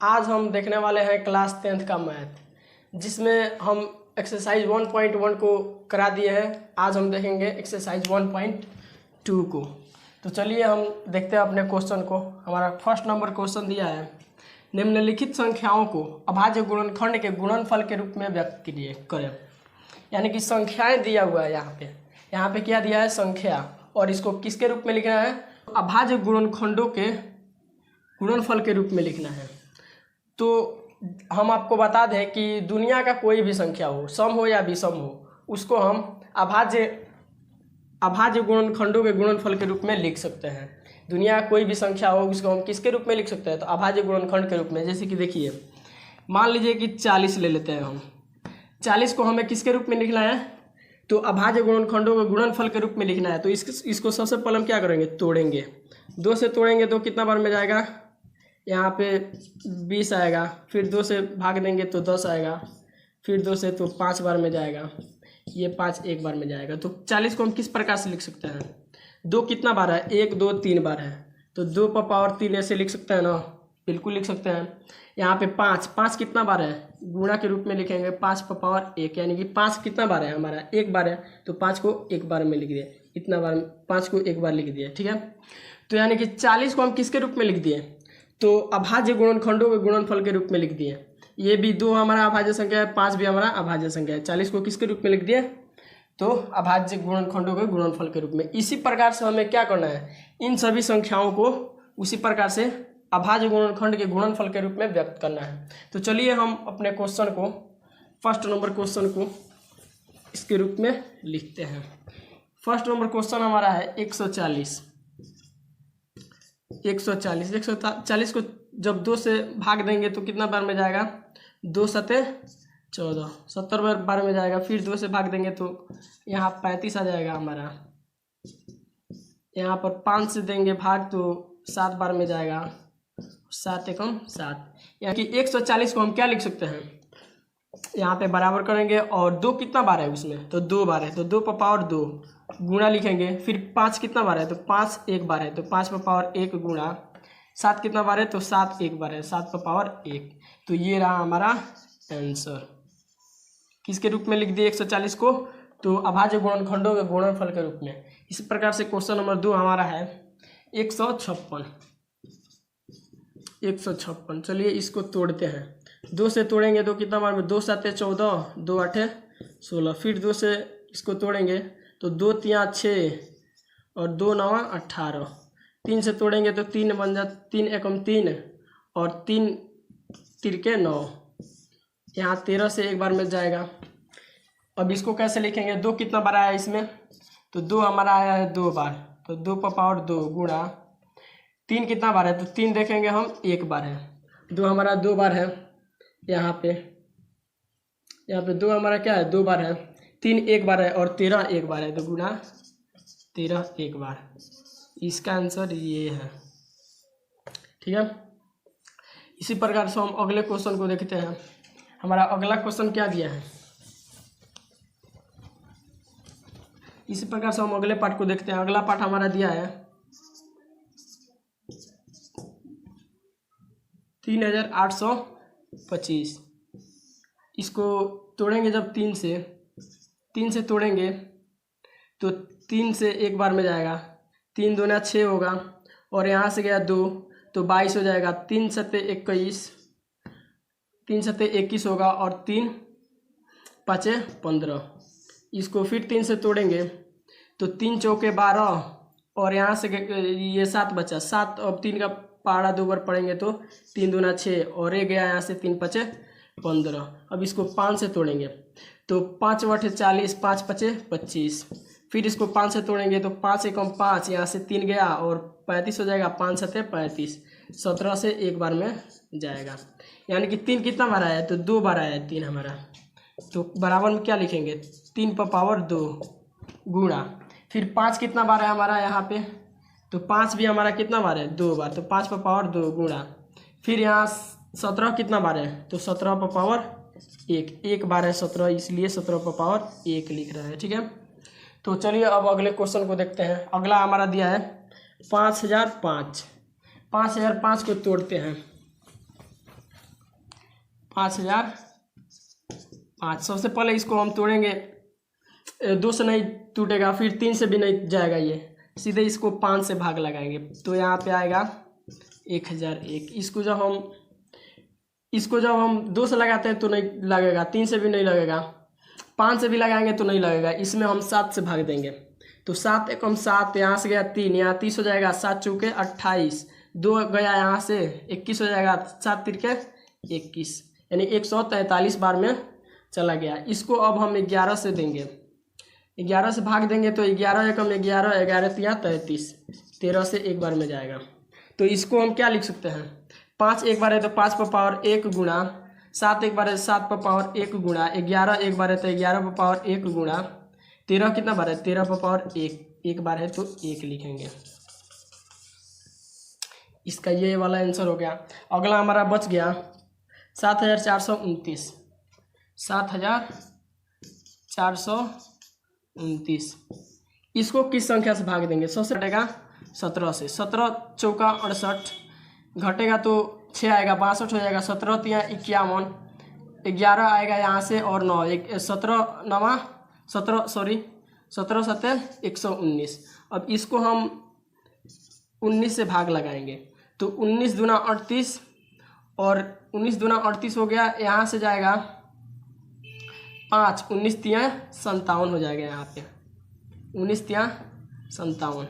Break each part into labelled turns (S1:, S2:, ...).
S1: आज हम देखने वाले हैं क्लास 10th का मैथ, जिसमें हम एक्सरसाइज 1.1 को करा दिए हैं। आज हम देखेंगे एक्सरसाइज 1.2 को। तो चलिए हम देखते हैं अपने क्वेश्चन को। हमारा फर्स्ट नंबर क्वेश्चन दिया है, निम्नलिखित संख्याओं को अभाज्य गुणनखंड के गुणनफल के रूप में व्यक्त करें। यानी कि संख्याएं दिया हुआ है यहाँ पे क्या दिया है, संख्या, और इसको किसके रूप में लिखना है, अभाज्य गुणनखंडों के गुणनफल के रूप में लिखना है। तो हम आपको बता दें कि दुनिया का कोई भी संख्या हो, सम हो या विषम हो, उसको हम अभाज्य गुणनखंडों के गुणनफल के रूप में लिख सकते हैं। दुनिया का कोई भी संख्या हो, उसको हम किसके रूप में लिख सकते हैं, तो अभाज्य गुणनखंड के रूप में। जैसे कि देखिए, मान लीजिए कि 40 ले लेते हैं हम। 40 को हमें किसके रूप में लिखना है, तो अभाज्य गुणनखंडों के गुणनफल के रूप में लिखना है। तो इसको सबसे पहले हम क्या करेंगे, तोड़ेंगे। 2 से तोड़ेंगे तो कितना बार में जाएगा, यहाँ पे 20 आएगा। फिर 2 से भाग देंगे तो 10 आएगा। फिर 2 से तो 5 बार में जाएगा। ये 5 एक बार में जाएगा। तो 40 को हम किस प्रकार से लिख सकते हैं, 2 कितना बार है, 1 2 3 बार है, तो 2 पर पावर 3 ऐसे लिख सकते हैं ना, बिल्कुल लिख सकते हैं। यहाँ पे 5 कितना बार है, गुणा के रूप में लिखेंगे, 5 पर पावर 1, यानी कि 5 कितना बार है, हमारा 1 बार है, तो 5 को 1 बार में लिख दिए। इतना बार 5 को 1 बार लिख दिए, ठीक है। तो यानी कि 40 को हम किसके रूप में लिख दिए, तो अभाज्य गुणनखंडों के गुणनफल के रूप में लिख दिए। ये भी 2 हमारा अभाज्य संख्या है, 5 भी हमारा अभाज्य संख्या है। 40 को किसके रूप में लिख दिए, तो अभाज्य गुणनखंडों के गुणनफल के रूप में। इसी प्रकार से हमें क्या करना है, इन सभी संख्याओं को उसी प्रकार से अभाज्य गुणनखंड के गुणनफल के रूप में व्यक्त करना है। तो चलिए हम अपने क्वेश्चन को, फर्स्ट नंबर क्वेश्चन को इसके रूप में लिखते हैं। फर्स्ट नंबर क्वेश्चन हमारा है 140 को जब 2 से भाग देंगे तो कितना बार में जाएगा, 2 सते 14, 70 बार में जाएगा। फिर 2 से भाग देंगे तो यहाँ 35 आ जाएगा हमारा। यहाँ पर 5 से देंगे भाग तो 7 बार में जाएगा, 7 एकम 7। यानी कि 140 को हम क्या लिख सकते हैं, यहाँ पे बराबर करेंगे, और 2 कितना बार है उसमें, तो 2 बार है, तो 2 पर पावर 2 गुणा लिखेंगे। फिर 5 कितना बार है, तो 5 एक बार है, तो 5 पर पावर 1 गुणा। 7 कितना बार है, तो 7 एक बार है, 7 पर पावर 1। तो ये रहा हमारा आंसर। किसके रूप में लिख दिए 140 को, तो अभाज्य गुणनखंडों के गुणनफल के रूप में। इस प्रकार से क्वेश्चन नंबर 2 हमारा है 156। चलिए इसको तोड़ते हैं। 2 से तोड़ेंगे तो कितना बार में, 2 7 14, 2 8 16। फिर 2 से इसको तोड़ेंगे तो 2 3 6 और 2 9 18। 3 से तोड़ेंगे तो 3 बन जा, 3 एकम 3 और 3 तिरके 9। यहाँ 13 से एक बार में जाएगा। अब इसको कैसे लिखेंगे, 2 कितना बार आया इसमें, तो 2 हमारा आया है 2 बार, तो 2 पर पावर 2 गुणा। 3 कितना बार है, तो 3 देखेंगे हम 1 बार है, 2 हमारा 2 बार है। यहाँ पे 2 हमारा क्या है, 2 बार है। 3 एक बार है और 13 एक बार है, तो गुणा 13 एक बार। इसका आंसर ये है, ठीक है। इसी प्रकार से हम अगले क्वेश्चन को देखते हैं। हमारा अगला क्वेश्चन क्या दिया है, इसी प्रकार से हम अगले पार्ट को देखते हैं। अगला पार्ट हमारा दिया है 3825। इसको तोड़ेंगे जब 3 से तोड़ेंगे तो 3 से एक बार में जाएगा, 3 दूना 6 होगा, और यहाँ से गया 2 तो 22 हो जाएगा। 3 सत्ते 21 होगा, और 3 5 15। इसको फिर 3 से तोड़ेंगे तो 3 चौके 12, और यहाँ से ये 7 बचा, 7 अब 3 का पारा 2 बार पड़ेंगे तो 3 दूना 6, और ये गया यहाँ से 3 5 15। अब इसको 5 से तोड़ेंगे तो 5 8 40, 5 5 25। फिर इसको 5 से तोड़ेंगे तो 5 एकम 5, यहाँ से 3 गया और 35 हो जाएगा, 5 7 35। 17 से एक बार में जाएगा। यानी कि 3 कितना बार आया है, तो 2 बार आया है 3 हमारा। तो बराबर में क्या लिखेंगे, 3 पर पावर 2 गुणा। फिर 5 कितना बार है हमारा यहाँ पे, तो 5 भी हमारा कितना बार है, 2 बार, तो 5 पर पावर 2 गुणा। फिर यहाँ 17 कितना बार है, तो 17 पर पावर 1 बार है 17, इसलिए 17 पर पावर 1 लिख रहा है, ठीक है। तो चलिए अब अगले क्वेश्चन को देखते हैं। अगला हमारा दिया है 5005। 5005 को तोड़ते हैं। 5005। सबसे पहले इसको हम तोड़ेंगे, 2 से नहीं टूटेगा, फिर 3 से भी नहीं जाएगा, ये सीधे इसको 5 से भाग लगाएंगे तो यहाँ पे आएगा 1001। इसको जब हम 2 से लगाते हैं तो नहीं लगेगा, 3 से भी नहीं लगेगा, 5 से भी लगाएंगे तो नहीं लगेगा, इसमें हम 7 से भाग देंगे तो 7 एकम 7, यहाँ से गया 3, यहाँ 30 हो जाएगा, 7 चौके 28, 2 गया यहाँ से 21 हो जाएगा, 7 तिरके 21, यानी 143 बार में चला गया। इसको अब हम 11 से देंगे, 11 से भाग देंगे तो 11 एकम 11, 11 तिया 33, 13 से एक बार में जाएगा। तो इसको हम क्या लिख सकते हैं, 5 एक बार है तो 5 पर पावर 1 गुणा, 7 एक बार है 7 पर पावर 1 गुणा, 11 एक बार है तो 11 पर पावर 1 गुणा, 13 कितना बार है 13 पर पावर 1, एक बार है तो 1 लिखेंगे। इसका ये वाला आंसर हो गया। अगला हमारा बच गया 7429, 7429। इसको किस संख्या से भाग देंगे, सबसे घटेगा 17 से, 17 चौका 68, घटेगा तो 6 आएगा, 62 हो जाएगा, 17 तिया 51, 11 आएगा यहाँ से और 9, 17 7 119। अब इसको हम 19 से भाग लगाएंगे तो 19 दूना 38 और 19 दूना 38 हो गया, यहाँ से जाएगा 5, 19 तिया 57 हो जाएगा, यहाँ पे 19 तिया 57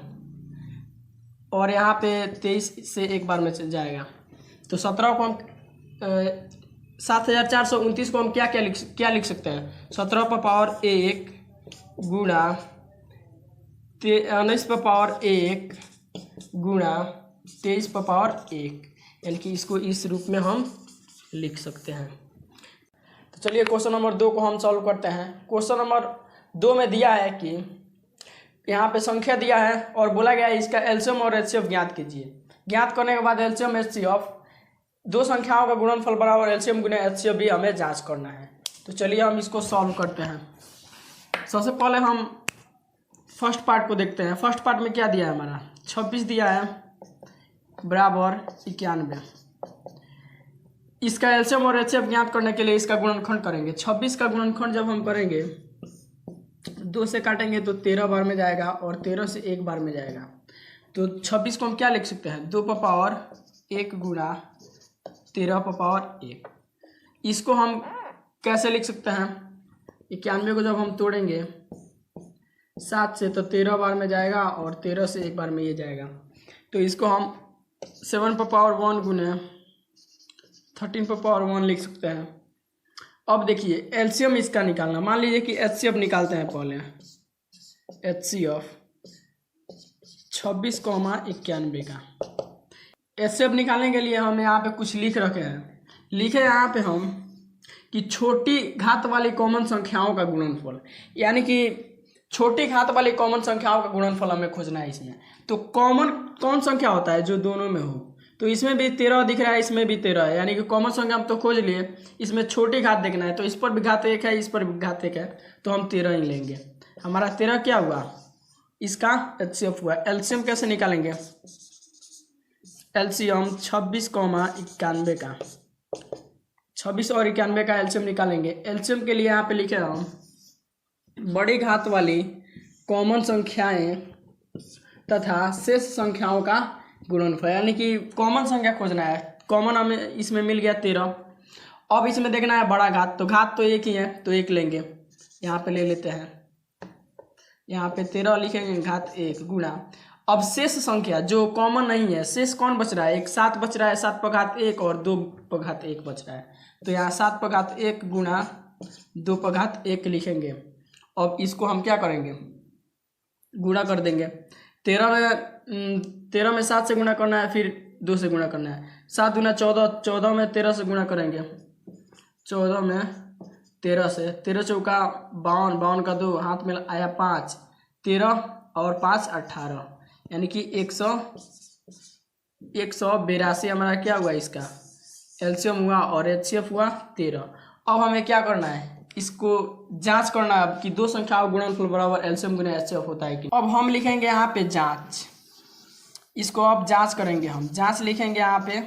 S1: और यहाँ पे 23 से एक बार में जाएगा तो 17 को हम 7429 को हम क्या लिख सकते हैं, 17 पर पावर 1 गुणा 19 पर पावर 1 गुणा 23 पर पावर 1, यानी कि इसको इस रूप में हम लिख सकते हैं। तो चलिए क्वेश्चन नंबर 2 को हम सॉल्व करते हैं। क्वेश्चन नंबर 2 में दिया है कि यहाँ पे संख्या दिया है और बोला गया है इसका एलसीएम और एचसीएफ ज्ञात कीजिए। ज्ञात करने के बाद एलसीएम एचसीएफ, दो संख्याओं का गुणनफल बराबर एलसीएम गुना एचसीएफ भी हमें जांच करना है। तो चलिए हम इसको सॉल्व करते हैं। सबसे पहले हम फर्स्ट पार्ट को देखते हैं। फर्स्ट पार्ट में क्या दिया है, हमारा 26 दिया है बराबर 91। इसका एलसीएम और एचसीएफ ज्ञात करने के लिए इसका गुणनखंड करेंगे। 26 का गुणनखंड जब हम करेंगे 2 से काटेंगे तो 13 बार में जाएगा और 13 से एक बार में जाएगा। तो 26 को हम क्या लिख सकते हैं, 2 पर पावर 1 गुणा 13 पर पावर 1। इसको हम कैसे लिख सकते हैं, 91 को जब हम तोड़ेंगे 7 से तो 13 बार में जाएगा और 13 से एक बार में ये जाएगा। तो इसको हम 7 पर पावर 1 गुने 13 पर पावर 1 लिख सकते हैं। अब देखिए एलसीएम इसका निकालना, मान लीजिए कि एचसीएफ निकालते हैं पहले। एचसीएफ 26, 91 का एचसीएफ निकालने के लिए हम यहाँ पे कुछ लिख रखे हैं। लिखे यहाँ पे हम कि छोटी घात वाली कॉमन संख्याओं का गुणनफल, यानी कि छोटी घात वाली कॉमन संख्याओं का गुणनफल हमें खोजना है इसमें। तो कॉमन कौन संख्या होता है, जो दोनों में हो। तो इसमें भी 13 दिख रहा है, इसमें भी 13 है, यानी कि कॉमन संख्या हम तो खोज लिए। इसमें छोटी घात देखना है तो इस पर भी घात 1 है, इस पर भी घात 1 है, तो हम 13 ही लेंगे। हमारा 13 क्या हुआ, इसका एचसीएफ हुआ। एलसीएम कैसे निकालेंगे, एलसीएम 26, 91 का 26 और 91 का एलसीएम निकालेंगे। एलसीएम के लिए यहाँ पे लिखे हम बड़ी घात वाली कॉमन संख्याएं तथा शेष संख्याओं का गुणनफल, यानी कि कॉमन संख्या खोजना है। कॉमन हमें इसमें मिल गया 13। अब इसमें देखना है बड़ा घात, तो घात तो एक ही है तो 1 लेंगे, यहाँ पे ले लेते हैं। यहाँ पे 13 लिखेंगे, घात 1 गुणा। अब शेष संख्या जो कॉमन नहीं है, शेष कौन बच रहा है, एक 7 बच रहा है, 7 पर घात 1 और 2 पर घात 1 बच रहा है। तो यहाँ 7 पर घात 1 गुणा 2 पर घात 1 लिखेंगे। अब इसको हम क्या करेंगे, गुणा कर देंगे। 13 में 7 से गुणा करना है, फिर 2 से गुणा करना है। 7 गुना 14, 14 में 13 से गुणा करेंगे। 14 में 13 से, 13 चौका 52, 52 का 2 हाथ में आया 5, 13 और 5 18, यानी कि 182 हमारा क्या हुआ, इसका एलसीएम हुआ और एचसीएफ हुआ 13। अब हमें क्या करना है, इसको जांच करना है कि दो संख्याओं गुणनफल बराबर एलसीएम गुना एचसीएफ होता है कि। अब हम लिखेंगे यहाँ पे जांच, इसको अब जांच करेंगे हम। जांच लिखेंगे यहाँ पे,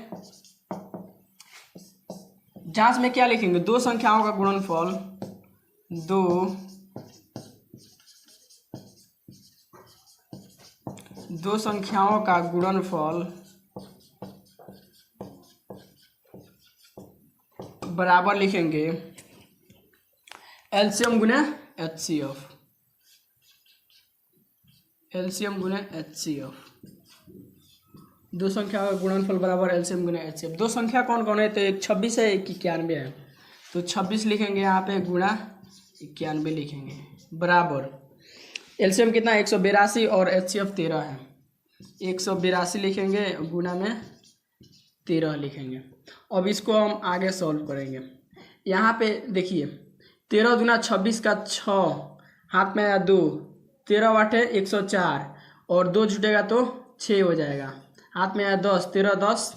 S1: जांच में क्या लिखेंगे, दो संख्याओं का गुणनफल, दो संख्याओं का गुणनफल बराबर लिखेंगे एलसीएम गुने एचसीएफ, एलसीएम गुने एचसीएफ। दो संख्या का गुणनफल बराबर एलसीएम गुने एचसीएफ। दो संख्या कौन कौन है, तो एक 26 है, एक 91 है। तो 26 लिखेंगे यहाँ पे गुणा 91 लिखेंगे बराबर एलसीएम कितना 182 और एचसीएफ 13 है। 182 लिखेंगे गुणा में 13 लिखेंगे। अब इसको हम आगे सॉल्व करेंगे। यहाँ पे देखिए 13 दूना 26 का 6, हाथ में आया 2, 13 वाटे 104 और 2 छूटेगा तो 6 हो जाएगा। हाथ में आया 10, 13 10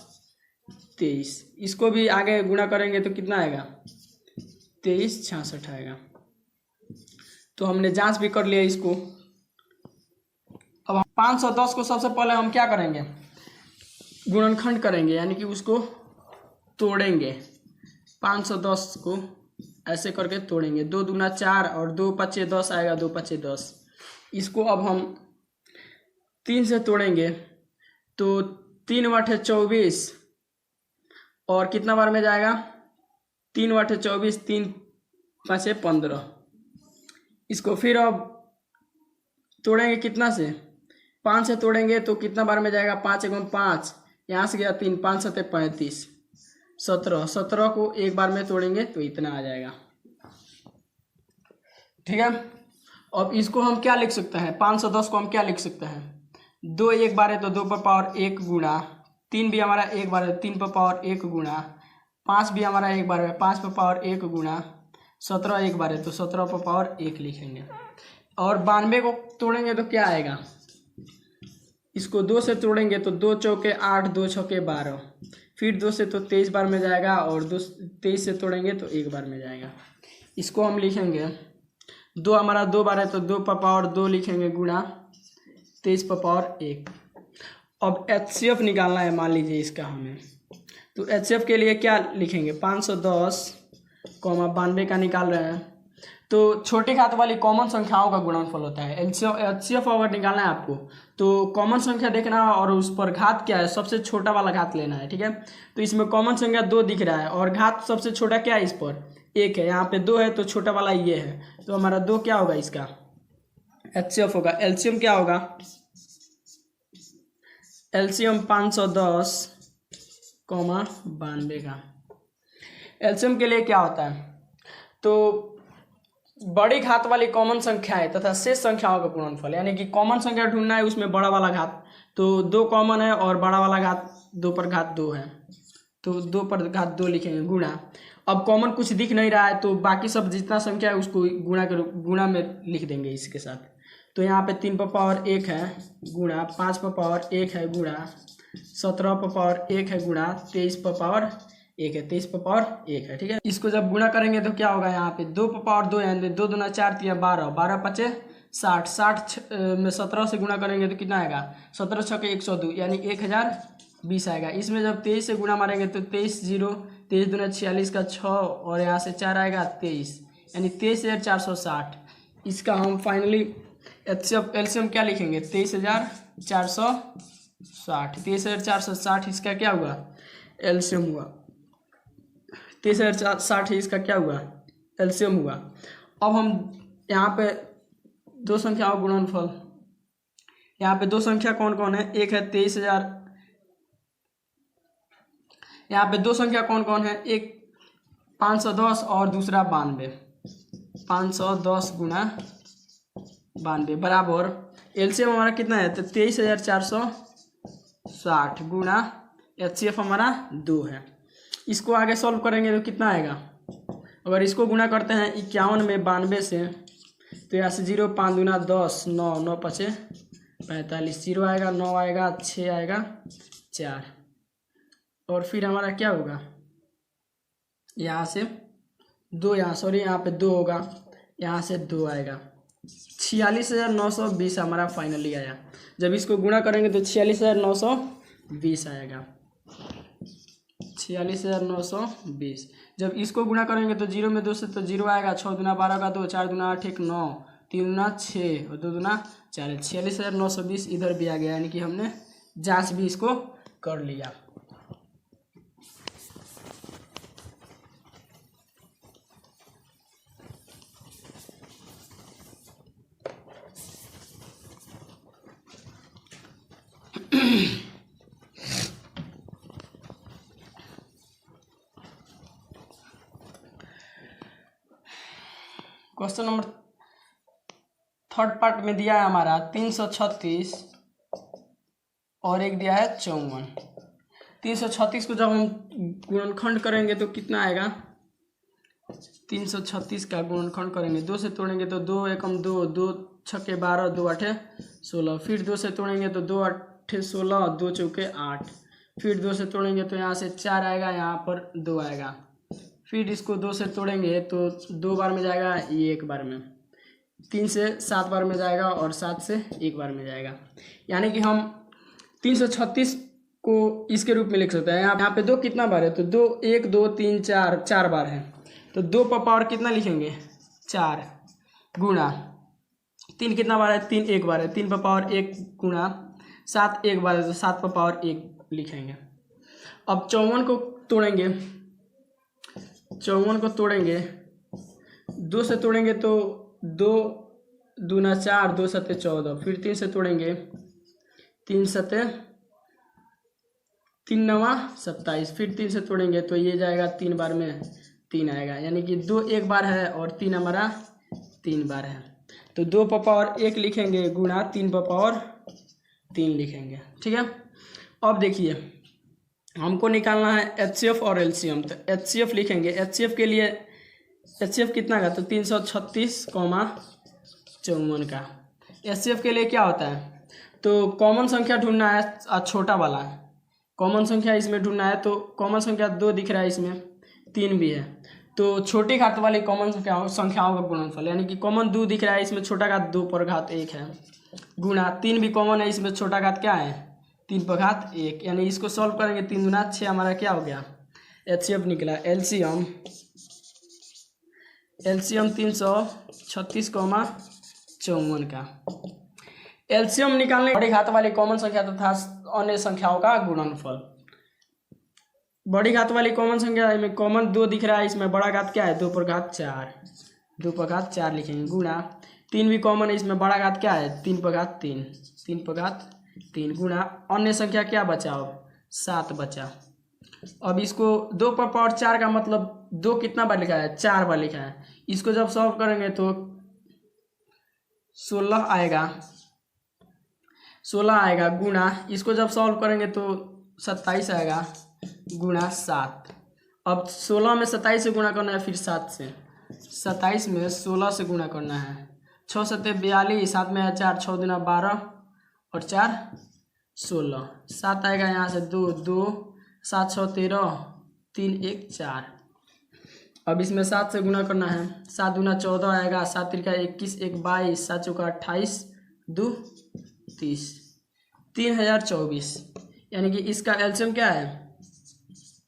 S1: 23। इसको भी आगे गुणा करेंगे तो कितना आएगा 23 66 आएगा। तो हमने जांच भी कर लिया इसको। अब 510 को सबसे पहले हम क्या करेंगे, गुणनखंड करेंगे, यानी कि उसको तोड़ेंगे। 510 को ऐसे करके तोड़ेंगे। 2 दूना 4 और 2 पच्चे 10 आएगा, 2 पच्चे 10। इसको अब हम 3 से तोड़ेंगे तो 3 वाटे 24 और कितना बार में जाएगा 3 वाटे 24, 3 पाँचे 15। इसको फिर अब तोड़ेंगे कितना से, 5 से तोड़ेंगे तो कितना बार में जाएगा 5 एकम 5, यहाँ से गया 3, 5 सत्ते 35, 17। 17 को एक बार में तोड़ेंगे तो इतना आ जाएगा। ठीक है। अब इसको हम क्या लिख सकते हैं, 510 को हम क्या लिख सकते हैं, 2 एक बार है तो 2 पर पावर 1 गुणा, 3 भी हमारा एक बार है 3 पर पावर 1 गुणा, 5 भी हमारा एक बार है 5 पर पावर 1 गुणा, 17 एक बार है तो 17 पर पावर 1 लिखेंगे। और 92 को तोड़ेंगे तो क्या आएगा, इसको 2 से तोड़ेंगे तो 2 चौके 8, 2 छक्के 12, फिर 2 से तो 23 बार में जाएगा और 23 से तोड़ेंगे तो 1 बार में जाएगा। इसको हम लिखेंगे 2 हमारा 2 बार है तो 2 पर पावर 2 लिखेंगे गुणा 23 पर पावर 1। अब एचसीएफ निकालना है मान लीजिए इसका हमें, तो एचसीएफ के लिए क्या लिखेंगे, 510 92 का निकाल रहे हैं तो छोटी घात वाली कॉमन संख्याओं का गुणनफल होता है। एचसीएफ अगर निकालना है आपको तो कॉमन संख्या देखना है और उस पर घात क्या है, सबसे छोटा वाला घात लेना है। ठीक है। तो इसमें कॉमन संख्या 2 दिख रहा है और घात सबसे छोटा क्या है, इस पर 1 है, यहाँ पे 2 है तो छोटा वाला ये है, तो हमारा 2 क्या होगा, इसका एचसीएफ होगा। एलसीएम क्या होगा, एलसीएम 510 92 का। एलसीएम के लिए क्या होता है, तो बड़ी घात वाली कॉमन संख्या है तथा शेष संख्याओं का गुणनफल, यानी कि कॉमन संख्या ढूंढना है, उसमें बड़ा वाला घात, तो 2 कॉमन है और बड़ा वाला घात 2 पर घात 2 है तो 2 पर घात 2 लिखेंगे गुणा। अब कॉमन कुछ दिख नहीं रहा है तो बाकी सब जितना संख्या है उसको गुणा में लिख देंगे इसके साथ। तो यहाँ पे 3 पर पावर 1 है गुणा, 5 पर पावर 1 है गुणा, 17 पर पावर 1 है गुणा, 23 पर पावर 1 है, 23 पर पावर 1 है। ठीक है। इसको जब गुणा करेंगे तो क्या होगा, यहाँ पे 2 पर पावर 2 है, 2 दूना 4 3 12, 12 पचे 60, 60 में 17 से गुणा करेंगे तो कितना आएगा, 17 छक्के 102 यानी 1020 आएगा। इसमें जब 23 से गुणा मारेंगे तो 23 0, 23 दूना 46 का 6 और यहाँ से 4 आएगा 23, यानी 23,460। इसका हम फाइनली एलसीएम क्या लिखेंगे, 23,460। 23,460 इसका क्या हुआ, एलसीएम हुआ। 23,460 इसका क्या हुआ, एलसीएम हुआ। अब हम यहाँ पे दो संख्याओं का गुणनफल, यहाँ पे दो संख्या कौन कौन है, एक है 23,000, यहाँ पे दो संख्या कौन कौन है, एक 510 और दूसरा 92। 510 गुणा 92 बराबर एलसीएम हमारा कितना है, तो 23,460 गुणा एचसीएफ हमारा 2 है। इसको आगे सॉल्व करेंगे तो कितना आएगा, अगर इसको गुणा करते हैं 51 में 92 से तो यहाँ से 0, 5 दूना 10, 9, 9 पचे 45, 0 आएगा, 9 आएगा, 6 आएगा, 4 और फिर हमारा क्या होगा, यहाँ से 2, यहाँ सॉरी यहाँ पे 2 होगा, यहाँ से 2 आएगा, 46,920 हमारा फाइनली आया। जब इसको गुणा करेंगे तो 46,920 आएगा। 46,920। जब इसको गुणा करेंगे तो 0 में 2 से तो 0 आएगा, 6 दूना 12 का 2, 4 दूना 8 1 9, 3 दूना 6 और 2 दूना 4, 46,920 इधर भी आ गया, यानी कि हमने जांच भी इसको कर लिया। क्वेश्चन नंबर थर्ड पार्ट में दिया है हमारा 336 और एक दिया है 54। 336 को जब हम गुणनखंड करेंगे तो कितना आएगा? 336 का गुणनखंड करेंगे, 2 से तोड़ेंगे तो 2 एकम 2, 2 छक्के 12, 2 आठे 16, फिर 2 से तोड़ेंगे तो 2 आठे 16, 2 चौके 8, फिर 2 से तोड़ेंगे तो यहाँ से 4 आएगा, यहाँ पर 2 आएगा, फिर इसको 2 से तोड़ेंगे तो 2 बार में जाएगा, ये 1 बार में, 3 से 7 बार में जाएगा और 7 से 1 बार में जाएगा। यानी कि हम 336 को इसके रूप में लिख सकते हैं। यहाँ पे 2 कितना बार है? तो 2 1 2 3 4 4 बार है, तो 2 पर पावर कितना लिखेंगे? 4 गुणा 3 कितना बार है? 3 1 बार है, 3 पर पावर 1 गुणा 7 1 बार है, तो 7 पर पावर 1 लिखेंगे। अब 54 को तोड़ेंगे, 54 को तोड़ेंगे, 2 से तोड़ेंगे तो 2 दूना 4, 2 सत्ते 14, फिर 3 से तोड़ेंगे, 3 सत्ते 3 नवा 27, फिर 3 से तोड़ेंगे तो ये जाएगा 3 बार में 3 आएगा, यानी कि 2 1 बार है और 3 हमारा 3 बार है, तो 2 पर पावर 1 लिखेंगे गुणा 3 पर पावर 3 लिखेंगे। ठीक है, अब देखिए हमको निकालना है HCF और LCM, तो HCF लिखेंगे। HCF के लिए HCF कितना का? तो 336, 54 का। HCF के लिए क्या होता है? तो कॉमन संख्या ढूंढना है, छोटा वाला कॉमन संख्या इसमें ढूंढना है, तो कॉमन संख्या 2 दिख रहा है, इसमें 3 भी है, तो छोटी घात वाली कॉमन संख्याओं का गुणनफल, यानी कि कॉमन 2 दिख रहा है, इसमें छोटा घात 2 पर घात 1 है, गुणा 3 भी कॉमन है, इसमें छोटा घात क्या है? 3 पर घात 1, यानी इसको सॉल्व करेंगे 3 दूना 6, हमारा क्या हो गया? HCF निकला। LCM 336, 54 का। LCM निकालने बड़ी घात वाली कॉमन संख्या तथा अन्य संख्याओं का गुणनफल। बड़ी घात वाली कॉमन संख्या में कॉमन 2 दिख रहा है, इसमें बड़ा घात क्या है? 2 पर घात 4, 2 पर घात 4 लिखेंगे, गुणा 3 भी कॉमन है, इसमें बड़ा घात क्या है? 3 पर घात 3, 3 पर घात 3, गुणा अन्य संख्या क्या बचा? 7 बचा। अब इसको 2 पर पावर 4 का मतलब 2 कितना बार लिखा है? 4 बार लिखा है। इसको जब सॉल्व करेंगे तो 16 आएगा, 16 आएगा, गुणा इसको जब सॉल्व करेंगे तो 27 आएगा, गुणा 7। अब 16 में 27 से गुणा करना है, फिर 7 से, 27 में 16 से गुणा करना है, 6 सत्ते 42, 7 में 4, 6 दूना 12 और 4 16, 7 आएगा, यहाँ से 2 2, 7 6 13, 3 1 4। अब इसमें 7 से गुणा करना है, 7 दूना 14 आएगा, 7 त्रिका 21, 1 22, 7 चौका 28, 2 30, 3024, यानी कि इसका LCM क्या है?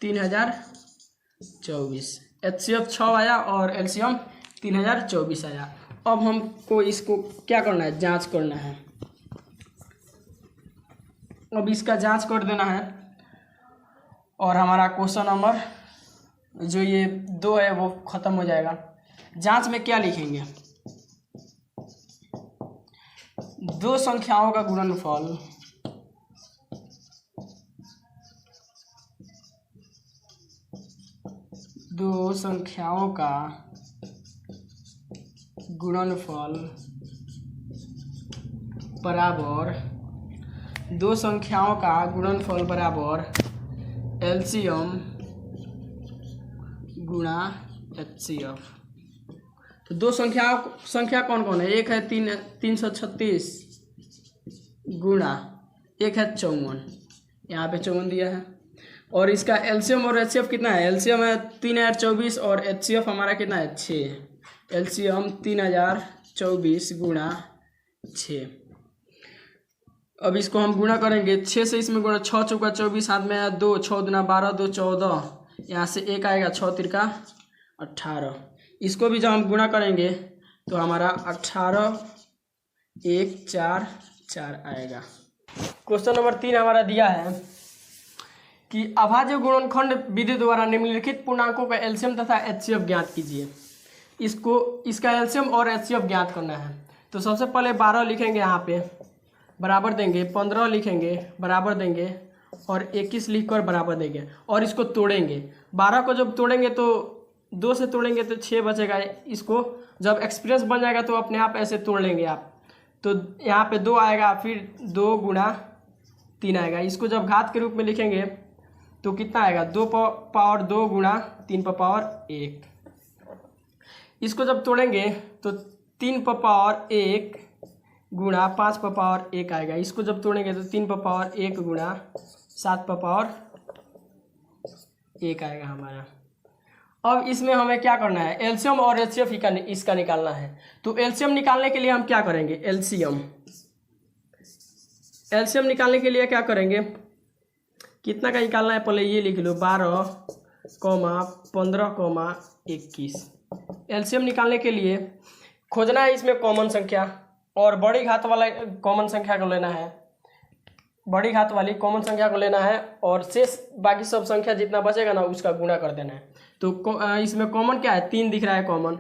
S1: 3024। HCF 6 आया और LCM 3024 आया। अब हमको इसको क्या करना है? जांच करना है। अब इसका जांच कर देना है और हमारा क्वेश्चन नंबर जो ये 2 है वो खत्म हो जाएगा। जांच में क्या लिखेंगे? 2 संख्याओं का गुणनफल बराबर LCM गुणा HCF। तो 2 संख्या कौन कौन है? एक है 336 गुणा, एक है 54, यहाँ पे 54 दिया है, और इसका LCM और HCF कितना है? LCM है 3024 और HCF हमारा कितना है? 6। LCM 3024 गुणा 6। अब इसको हम गुणा करेंगे 6 से, इसमें गुणा 6 चौका 24, 7 में 2, 6 दूना 12, 2 14, यहाँ से 1 आएगा, 6 तिरका 18। इसको भी जब हम गुणा करेंगे तो हमारा 18 1 4 4 आएगा। क्वेश्चन नंबर 3 हमारा दिया है कि अभाज्य गुणनखंड विधि द्वारा निम्नलिखित पूर्णांकों का एलसीएम तथा एचसीएफ ज्ञात कीजिए। इसका एलसीएम और एचसीएफ ज्ञात करना है। तो सबसे पहले 12 लिखेंगे, यहाँ पे बराबर देंगे, 15 लिखेंगे बराबर देंगे, और 21 लिखकर बराबर देंगे, और इसको तोड़ेंगे। 12 को जब तोड़ेंगे तो 2 से तोड़ेंगे तो 6 बचेगा। इसको जब एक्सप्रेस बन जाएगा तो अपने आप ऐसे तोड़ लेंगे आप। तो यहाँ पे 2 आएगा, फिर 2 गुणा 3 आएगा। इसको जब घात के रूप में लिखेंगे तो कितना आएगा, 2 पावर 2 गुणा 3 पावर 1। इसको जब तोड़ेंगे तो 3 पावर 1 गुणा 5 पावर 1 आएगा। इसको जब तोड़ेंगे तो 3 पावर 1 गुणा 7 पावर 1 आएगा हमारा। अब इसमें हमें क्या करना है, एलसीएम और एचसीएफ इसका निकालना है। तो एलसीएम निकालने के लिए हम क्या करेंगे, एलसीएम निकालने के लिए क्या करेंगे, कितना का निकालना है पहले ये लिख लो, 12, 15, 21। एलसीएम निकालने के लिए खोजना है इसमें कॉमन संख्या, और बड़ी घात वाला कॉमन संख्या को लेना है, बड़ी घात वाली कॉमन संख्या को लेना है, और शेष बाकी सब संख्या जितना बचेगा ना उसका गुणा कर देना है। तो इसमें कॉमन क्या है, 3 दिख रहा है कॉमन,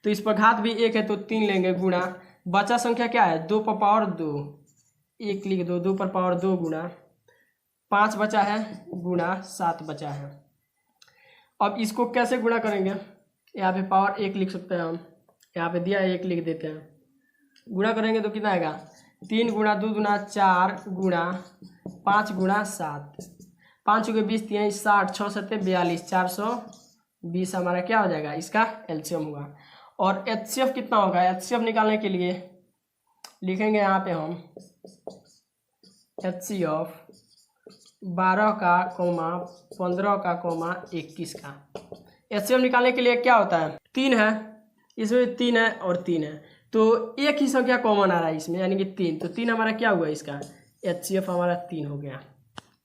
S1: तो इस पर घात भी 1 है तो 3 लेंगे गुणा। बचा संख्या क्या है, 2 पावर 2, 1 लिख दो, 2 पावर 2 गुणा 5 बचा है गुणा 7 बचा है। अब इसको कैसे गुणा करेंगे, यहाँ पे पावर 1 लिख सकते हैं हम, यहाँ पे दिया है 1 लिख देते हैं। गुणा करेंगे तो कितना आएगा, 3 गुणा 2 गुणा 4 गुणा 5 गुणा 7, 5 के 20 3 60, 6 7 42, 420 हमारा क्या हो जाएगा, इसका एलसीएम होगा। और एचसीएफ कितना होगा, एचसीएफ निकालने के लिए लिखेंगे यहाँ पे हम एचसीएफ 12 का 15 का 21 का। एचसीएफ निकालने के लिए क्या होता है, 3 है, इसमें 3 है और 3 है, तो एक ही संख्या कॉमन आ रहा है इसमें, यानी कि 3। तो 3 हमारा क्या हुआ, इसका एचसीएफ हमारा 3 हो गया।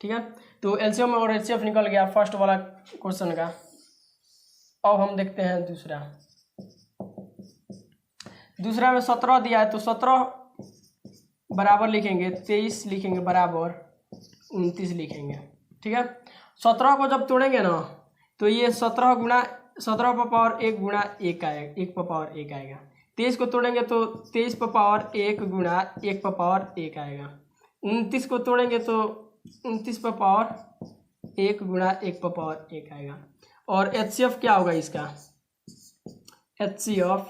S1: ठीक है, तो एलसीएम और एचसीएफ निकल गया फर्स्ट वाला क्वेश्चन का। अब हम देखते हैं दूसरा में 17 दिया है, तो 17 बराबर लिखेंगे, 23 लिखेंगे बराबर 29 लिखेंगे। ठीक है, 17 को जब तोड़ेंगे ना तो ये 17 गुणा 17 पावर 1 गुणा 1 आएगा, 1 पावर 1 आएगा। 23 को तोड़ेंगे तो 23 पावर 1 गुणा 1 पावर 1 आएगा। 29 को तोड़ेंगे तो 29 पावर 1 गुणा 1 पावर 1 आएगा। और एचसीएफ क्या होगा इसका, एचसीएफ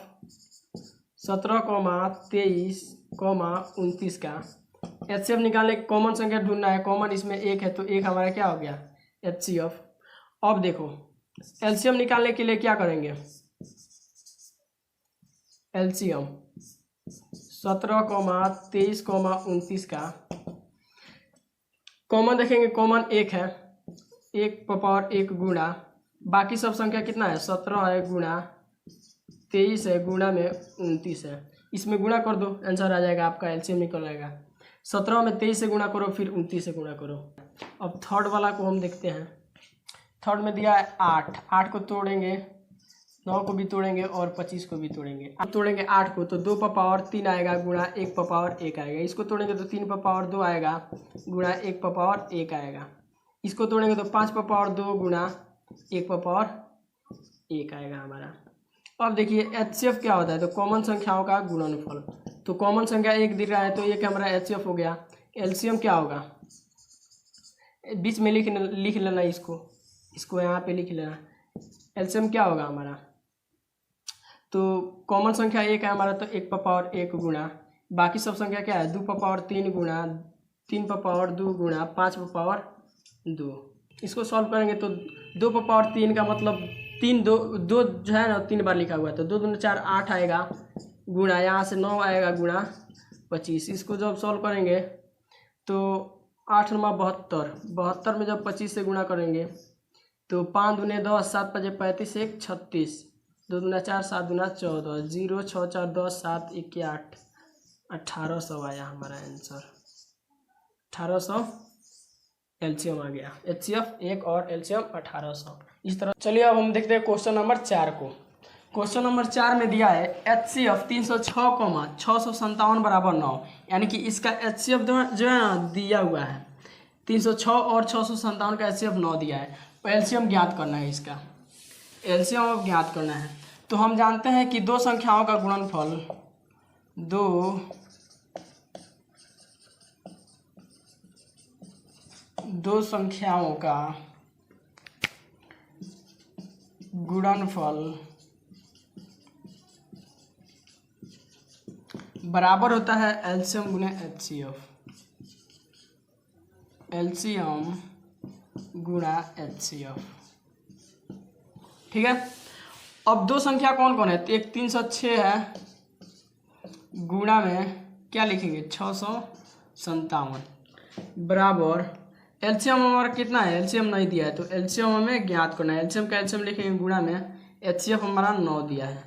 S1: 17, 23, 29 का एचसीएफ निकालने कॉमन संख्या ढूंढना है। कॉमन इसमें 1 है तो 1 हमारा क्या हो गया, एचसीएफ। अब देखो एलसीएम निकालने के लिए क्या करेंगे, एलसीएम 17, 23, 29 का कॉमन देखेंगे, कॉमन 1 है, 1 पावर 1 गुणा बाकी सब संख्या कितना है, 17 है गुणा 23 है गुणा में 29 है। इसमें गुणा कर दो, आंसर आ जाएगा आपका, एलसीएम निकल आएगा। 17 में 23 से गुणा करो, फिर 29 से गुणा करो। अब थर्ड वाला को हम देखते हैं। थर्ड में दिया है 8, 8 को तोड़ेंगे, 9 को भी तोड़ेंगे और 25 को भी तोड़ेंगे। अब तोड़ेंगे 8 को तो 2 पावर 3 आएगा गुणा 1 पावर 1 आएगा। इसको तोड़ेंगे तो 3 पावर 2 आएगा गुणा 1 पावर 1 आएगा। इसको तोड़ेंगे तो 5 पावर 2 गुणा 1 पावर 1 आएगा हमारा। अब देखिए एचसीएफ क्या होता है, तो कॉमन संख्याओं का गुणनफल। तो कॉमन संख्या 1 दिख रहा है तो ये क्या हमारा एचसीएफ हो गया। एलसीएम क्या होगा, बीच में लिख लेना, इसको यहाँ पे लिख लेना। एलसीएम क्या होगा हमारा, तो कॉमन संख्या 1 है हमारा तो 1 पावर 1 गुणा बाकी सब संख्या क्या है, 2 पावर 3 गुणा 3 पावर 2 गुणा 5 पावर 2। इसको सॉल्व करेंगे तो 2 पावर 3 का मतलब 3 2 जो है ना 3 बार लिखा हुआ है, तो 2 दूनी 4 8 आएगा गुणा यहाँ से 9 आएगा गुणा 25। इसको जब सॉल्व करेंगे तो 8 9 72, 72 में जब 25 से गुणा करेंगे तो 5 दूने 10, 7 5 35, 1 36, 2 दूना 4 7 दूना 14, 0 6 4 10 7 1 8, 1800 आया हमारा आंसर। 1800 एलसीएम आ गया। एचसीएफ 1 और एलसीएम 1800। इस तरह। चलिए अब हम देखते हैं क्वेश्चन नंबर 4 को। क्वेश्चन नंबर 4 में दिया है HCF 306, 657 बराबर 9, यानी कि इसका HCF जो है ना दिया हुआ है 306 और 657 का HCF 9 दिया है। तो एलसीएम ज्ञात करना है, इसका एलसीएम अब ज्ञात करना है। तो हम जानते हैं कि दो संख्याओं का गुणनफल, दो संख्याओं का गुणनफल बराबर होता है एलसीएम गुने HCF, एलसीएम गुणा HCF। ठीक है। अब दो संख्या कौन कौन है? तो एक 306 है, गुणा में क्या लिखेंगे 657, बराबर एलसीएम हमारा कितना है? एलसीएम नहीं दिया है तो एलसीएम हमें ज्ञात करना है। एलसीएम का एलसीएम लिखेंगे गुणा में HCF हमारा 9 दिया है।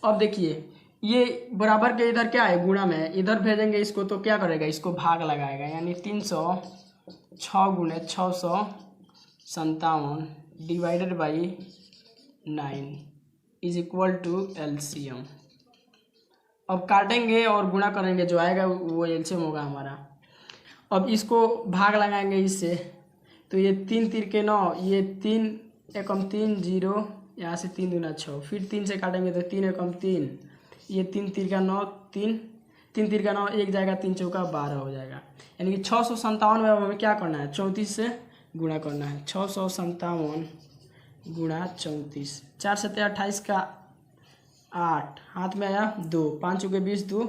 S1: अब देखिए ये बराबर के इधर क्या है? गुणा में, इधर भेजेंगे इसको तो क्या करेगा? इसको भाग लगाएगा, यानी 306 गुणे 657 divided by 9 is equal to LCM. अब काटेंगे और गुणा करेंगे, जो आएगा वो एलसीएम होगा हमारा। अब इसको भाग लगाएंगे इससे, तो ये 3 3 के 9, ये 3 एकम 3 0, यहाँ से 3 दूना 6, फिर 3 से काटेंगे तो 3 एकम 3, ये 3 3 का 9, 3 3 3 का 9 एक जाएगा, 3 चौका 12 हो जाएगा। यानी कि 657 में अब हमें क्या करना है? 34 से गुणा करना है। 657 गुणा 34, 4 7 28 का 8, हाथ में आया 2, 5 चौके 20, 2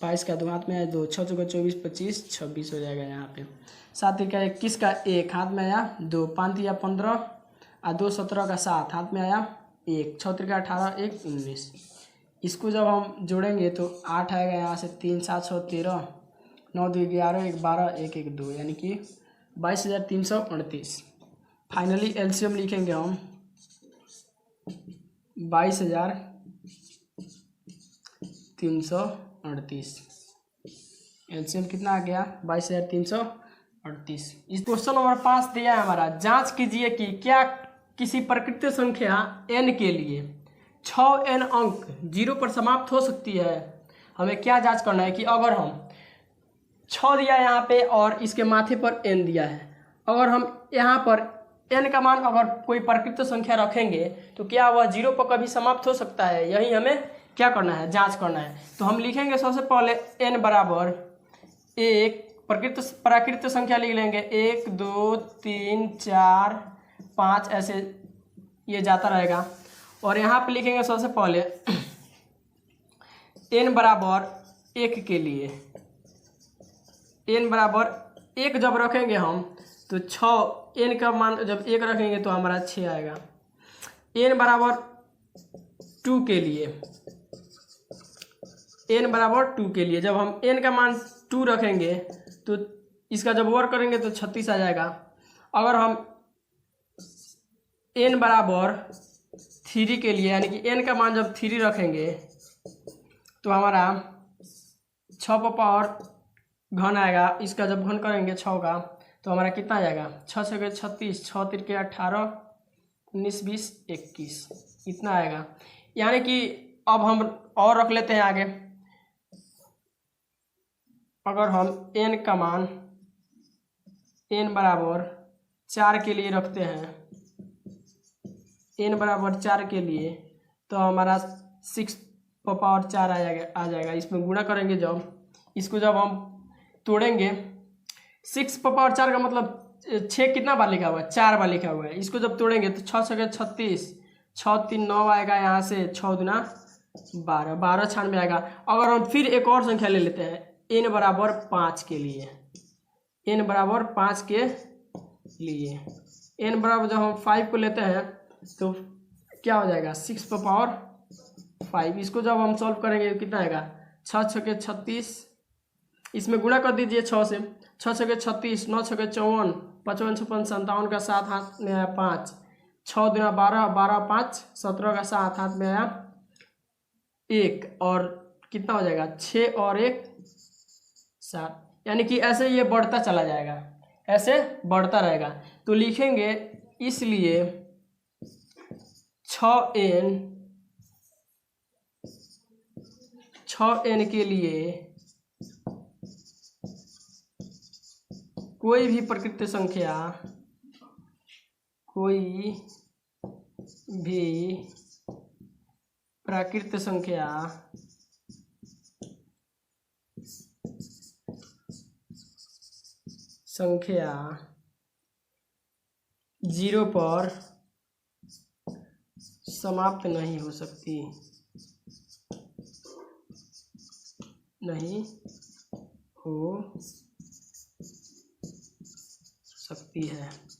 S1: 22 का 2 हाथ में आया 2, 6 चौके 24 25 26 हो जाएगा यहाँ पे। 7 का 21 का 1 हाथ में आया 2, 5 या 15 और 2 17 का 7 हाथ में आया 1, 6 का 18 1 19। इसको जब हम जोड़ेंगे तो 8 आएगा, यहाँ से 3 7 6 13, 9 2 11 1 12 1 1 2, यानी कि 22,338। फाइनली एलसीएम लिखेंगे हम 22,338। एलसीएम कितना आ गया? 22,338। इस क्वेश्चन नंबर 5 दिया है हमारा, जांच कीजिए कि क्या किसी प्रकृत संख्या n के लिए 6n अंक 0 पर समाप्त हो सकती है। हमें क्या जांच करना है कि अगर हम 6 दिया यहाँ पे और इसके माथे पर n दिया है, अगर हम यहाँ पर n का मान अगर कोई प्रकृत संख्या रखेंगे तो क्या वह 0 पर कभी समाप्त हो सकता है? यही हमें क्या करना है? जांच करना है। तो हम लिखेंगे सबसे पहले n बराबर एक प्राकृत संख्या लिख लेंगे, 1 2 3 4 5 ऐसे ये जाता रहेगा। और यहाँ पे लिखेंगे सबसे पहले n बराबर 1 के लिए, n बराबर 1 जब रखेंगे हम तो 6, n का मान जब 1 रखेंगे तो हमारा 6 आएगा। n बराबर 2 के लिए, n बराबर 2 के लिए जब हम n का मान 2 रखेंगे तो इसका जब वर्क करेंगे तो 36 आ जाएगा। अगर हम n बराबर 3 के लिए, यानी कि n का मान जब 3 रखेंगे तो हमारा 6 पर पावर घन आएगा। इसका जब घन करेंगे 6 का तो हमारा कितना आ जाएगा? 6 6 36, 6 3 के 18, 19 20 21, इतना आएगा। यानी कि अब हम और रख लेते हैं आगे। अगर हम n का मान n बराबर 4 के लिए रखते हैं, n बराबर 4 के लिए तो हमारा 6 पर पावर 4 आ जाएगा। इसमें गुणा करेंगे जब, इसको जब हम तोड़ेंगे, 6 पर पावर 4 का मतलब 6 कितना बार लिखा हुआ है? 4 बार लिखा हुआ है। इसको जब तोड़ेंगे तो 6 6 36, 6 3 9 आएगा, यहाँ से 6 दूना 12, 12 96 आएगा। अगर हम फिर एक और संख्या ले लेते हैं n बराबर 5 के लिए, n बराबर 5 के लिए, n बराबर जब हम 5 को लेते हैं तो क्या हो जाएगा? 6 पर पावर 5। इसको जब हम सॉल्व करेंगे तो कितना आएगा? 6 6 36, इसमें गुणा कर दीजिए 6 से, 6 6 36, 9 6 54, 55 56 57 का 7 हाथ में आया 5, 6 दूना 12, 12 5 17 का 7 हाथ में आया 1, और कितना हो जाएगा? 6 और 1 7। यानी कि ऐसे ये बढ़ता चला जाएगा, ऐसे बढ़ता रहेगा। तो लिखेंगे इसलिए 6n के लिए कोई भी प्राकृतिक संख्या 0 पर समाप्त नहीं हो सकती है।